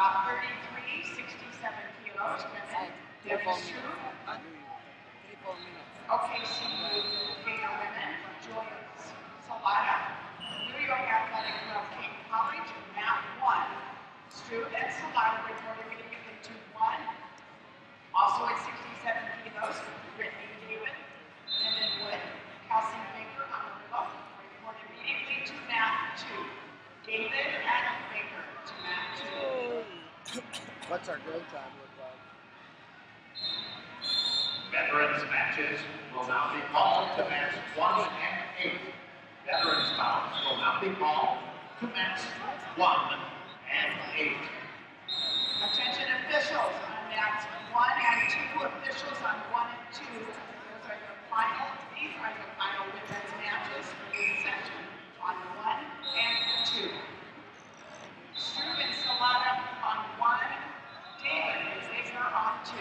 About 33, 67 kilos, women. Debbie Struve. OKC Gator women. Joy Salata. New York Athletic Club King College, Matt 1. Struve and Salata reported getting into 1. Also at 67 kilos, Brittany David. Lyndon Wood. Kelsey Baker on the low. Reported immediately to Matt 2. David and Baker to Matt 2. What's our go time look like? Veterans matches will now be called to match 1 and 8. Veterans bouts will now be called to match 1 and 8. Attention officials on mats 1 and 2. Officials on 1 and 2. These are the final women's matches for this session on 1 and 2. Struve and Salata on 1. David and Baker on 2.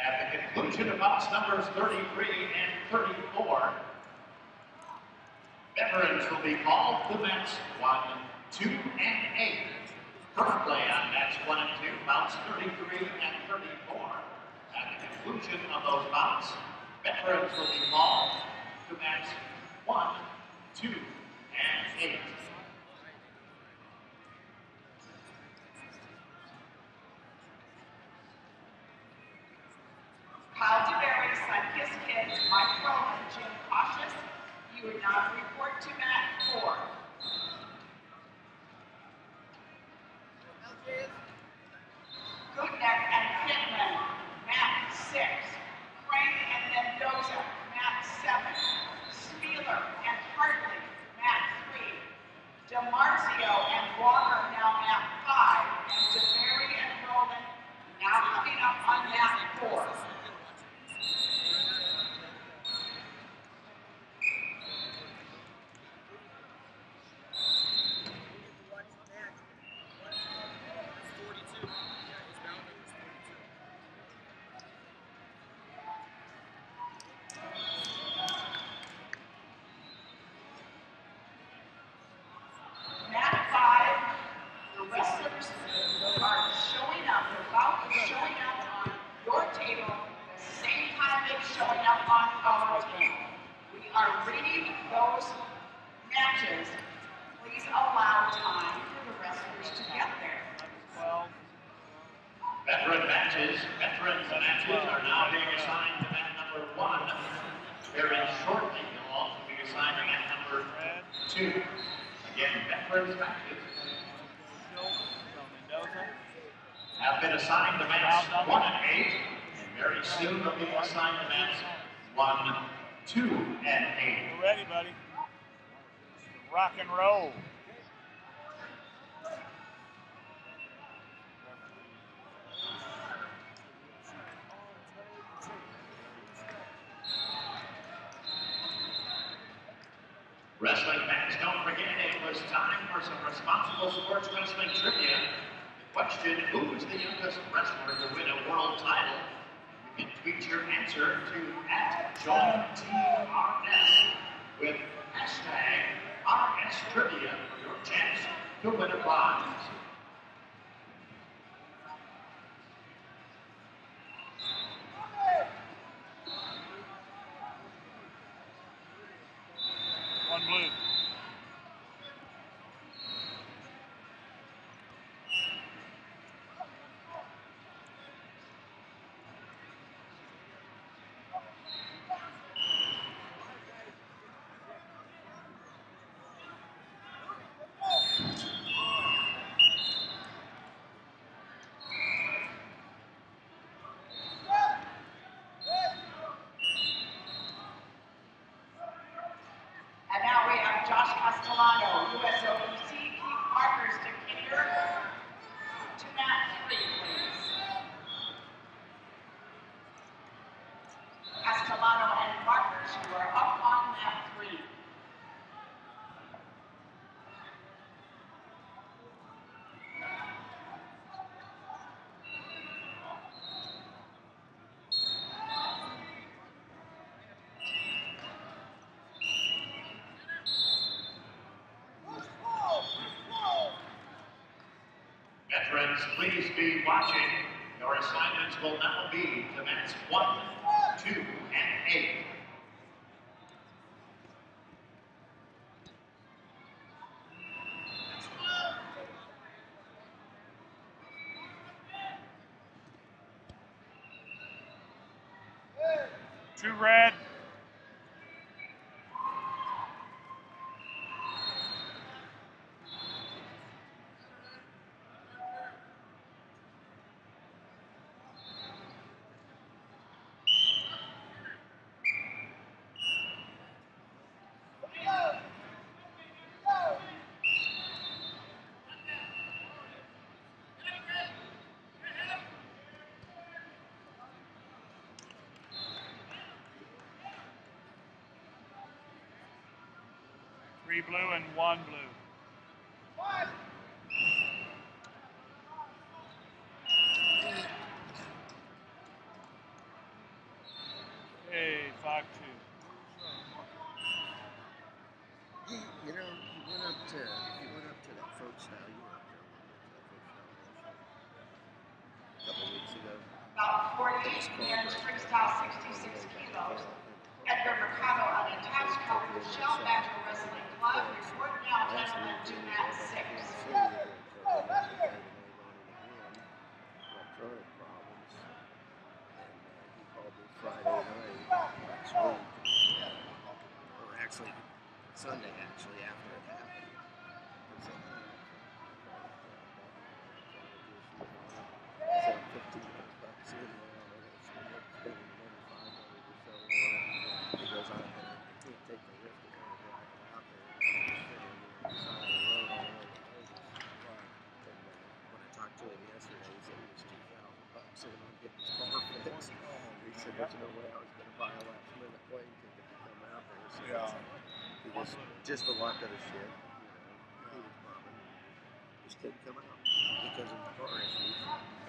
At the conclusion of bouts numbers 33 and 34, veterans will be called to match 1, 2, and 8. Currently on match 1 and 2, bouts 33 and 34. At the conclusion of those bouts, veterans will be called to match 1, 2, and 8. Kyle DeBerry, Sun-Kissed Kids, Mike Rowland, Jim Cautious. You would now report to Matt 4. Goodneck and Pittman, Matt 6. Crank and Mendoza, Matt 7. Spieler and Hartley, Matt 3. DeMarzio and Walker now Matt 5. And DeBerry and Rowland now coming up on Matt 4. Veterans matches are now being assigned to mat number 1. Very shortly, they'll also be assigned to mat number 2. Again, veterans matches have been assigned to mats 1 and 8, and very soon they'll be assigned to mats 1, 2, and 8. We're ready, buddy. Rock and roll. Wrestling fans, don't forget it was time for some responsible sports wrestling trivia. The question, who is the youngest wrestler to win a world title? You can tweet your answer to @JohnTRS with #RSTrivia for your chance to win a prize. One blue. You are up on lap 3. Veterans, please be watching. Your assignments will now be to mats 1, 2, and 8. Two red. Three blue and one blue. Hey, 5-2. You know, he went up to that folk style. You were up there a couple weeks ago. About 40 men's freestyle 66 kilos. Edgar Mercado unattached covered the Shell Metro Wrestling Club. Report now, gentlemen, to mat 6. Electronic problems. And he called me Friday night last week. Or actually, Sunday after it happened. He said, $1,500 in now. Spending $500 or so. He goes, I can't take the risk of kind of driving out there and just sitting there on the side of the road all the way to Vegas. And when I talked to him yesterday, he said it was $2,000 in on getting his car fixed. He said there's no way I was going to buy a last minute plane ticket to come out there. So he was just a lot of shit. He was bumming. Just couldn't come out because of the car issues.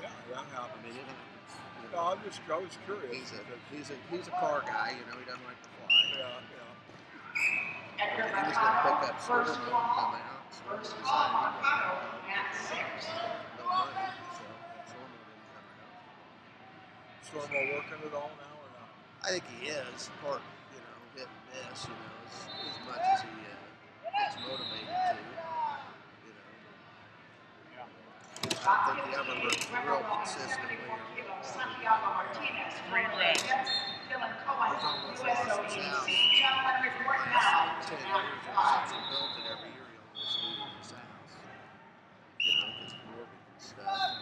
Yeah, that happened. I mean, it happens. No, I was curious. He's a car guy, he doesn't like to fly. Yeah. Edgar He was going to pick Mercado, up first Stormo and call. come out. Stormo First decided call, he wanted to Mercado, come. mat 6. No money, so Stormo didn't come out. Stormo working it all now or not? I think he is, part, hit and miss, as much as he gets motivated to, I don't think he ever worked real consistently. Santiago Martinez, Three red. Dylan Cohen, He's almost USO lost his house. EDC. Gentlemen, report now to 10 mat years ever 5. since he built it, every year he almost loses his house. Because of mortgage and stuff. I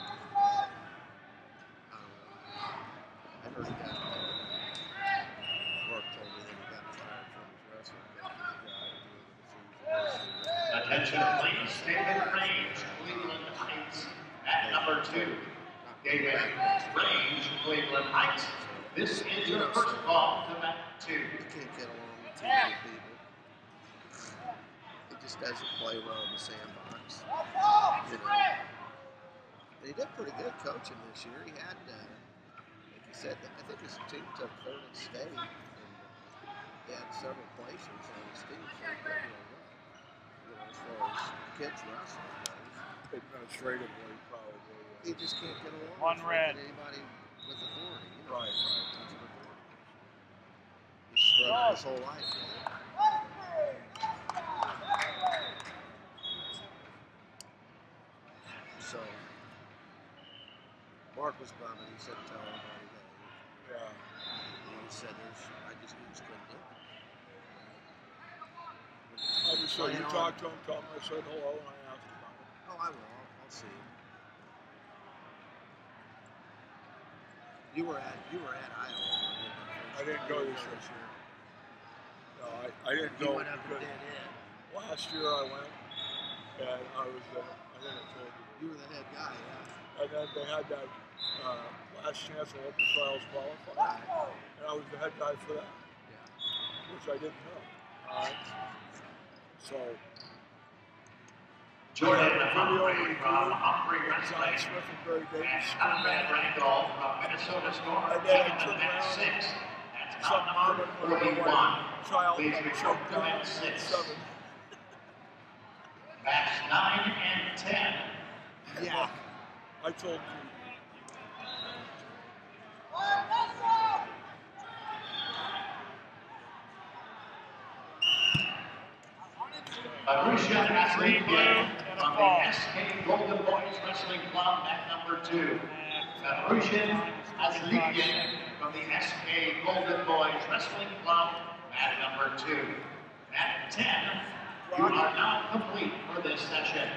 don't know. I heard he got, Mark told me that he got fired from his wrestling company. Attention, please. David Range, Cleveland Heights, at number 2. David Range, Cleveland Heights. This is your first call to mat 2. He can't get along with too many people. He just doesn't play well in the sandbox. He did pretty good coaching this year. He had, like you said, I think his team took 3rd in state. And he had several places on his team, so he did real well. As far as kids wrestling goes. Administratively, probably. He just can't get along One with red. anybody with authority. Right. He's struggled his whole life with it. So, Mark was bumming. He said, tell everybody that. Yeah. He said, I just couldn't do it. Obviously, you talked to him, tell him I said hello, and I asked about it. Oh, I will. I'll see him. You were at Iowa. I didn't go this year. No, I didn't You go. went up and did it. Last year I went, and I was I think I told you. You were the head guy, yeah. And then they had that last chance of open trials qualifying, Right. and I was the head guy for that. Yeah. which I didn't know. So. Jordan Humphrey from Humphrey Wrestling Smith and Barry and Davis. Conrad Randall from Minnesota Storm And then I taking the turned match around 6. That's some bout number 41. child Please got report choked to down match at 6. 7. Match 9 and 10. Yeah. I told you. Arusha Green, blue, Aslepian and a from fall. the SK Golden Boys Wrestling Club at number 2. Arusha Aslepian from the SK Golden Boys Wrestling Club at number 2. At 10, you are now complete for this session.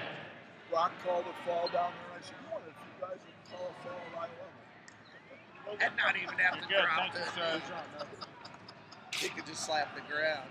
Brock called a fall down there. I said, you wanted if you guys would call a fall, I love it. And not even have to Good, drop thank you, it. sir. He could just slap the ground.